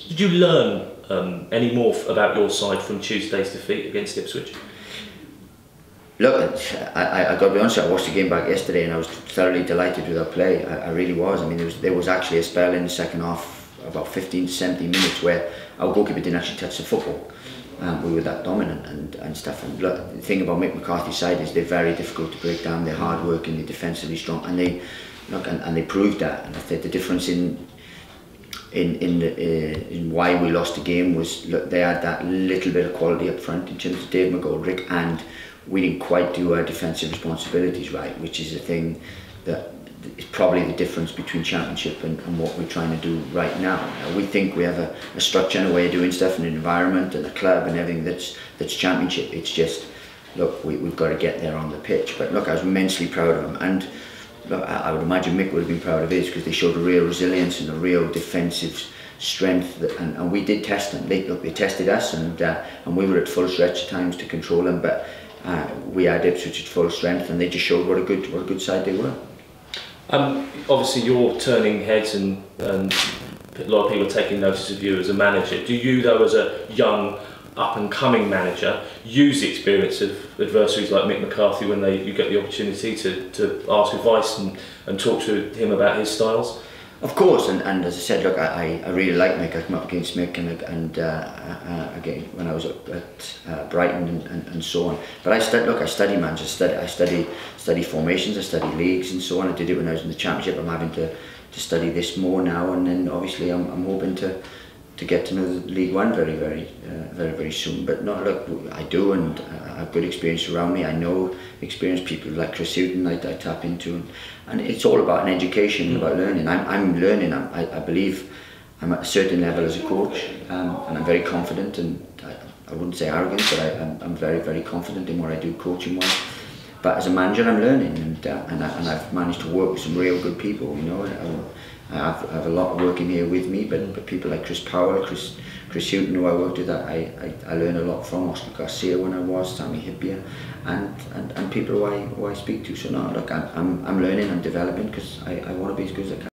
Did you learn any more about your side from Tuesday's defeat against Ipswich? Look, I got to be honest, I watched the game back yesterday and I was thoroughly delighted with our play. I really was. I mean, there was actually a spell in the second half, about 15 to 17 minutes, where our goalkeeper didn't actually touch the football. We were that dominant and stuff. And look, the thing about Mick McCarthy's side is they're very difficult to break down. They're hard working, they're defensively strong, and they proved that. And I think the difference in why we lost the game was, look, they had that little bit of quality up front in terms of Dave McGoldrick, and we didn't quite do our defensive responsibilities right, which is a thing that is probably the difference between Championship and what we're trying to do right now. We think we have a structure and a way of doing stuff, and an environment and a club and everything that's Championship. It's just, look, we've got to get there on the pitch. But look, I was immensely proud of them, and look, I would imagine Mick would have been proud of his, because they showed a real resilience and a real defensive strength, and we did test them. They tested us, and we were at full stretch at times to control them, but we had Ipswich at full strength, and they just showed what a good side they were. Obviously you're turning heads, and a lot of people are taking notice of you as a manager. Do you, though, as a young up-and-coming manager, use the experience of adversaries like Mick McCarthy when you get the opportunity to ask advice and talk to him about his styles? Of course, and as I said, look, I really like Mick. I come up against Mick and again when I was up at Brighton and so on. But I study managers. I study formations. I study leagues and so on. I did it when I was in the Championship. I'm having to study this more now, and then obviously I'm hoping to get to know the League One very soon. But no, look, I do, and I have good experience around me. I know experienced people like Chris Luton I tap into, and it's all about an education, about learning. I'm learning. I believe I'm at a certain level as a coach, and I'm very confident, and I wouldn't say arrogant, but I'm very confident in what I do coaching wise. But as a manager, I'm learning, and I've managed to work with some real good people, you know. I have a lot working here with me, but people like Chris Powell, Chris Houghton, who I worked with, I learned a lot from. Oscar Garcia when I was, Sammy Hippier, and people who I speak to. So no, look, I'm learning, I'm developing, because I want to be as good as I can.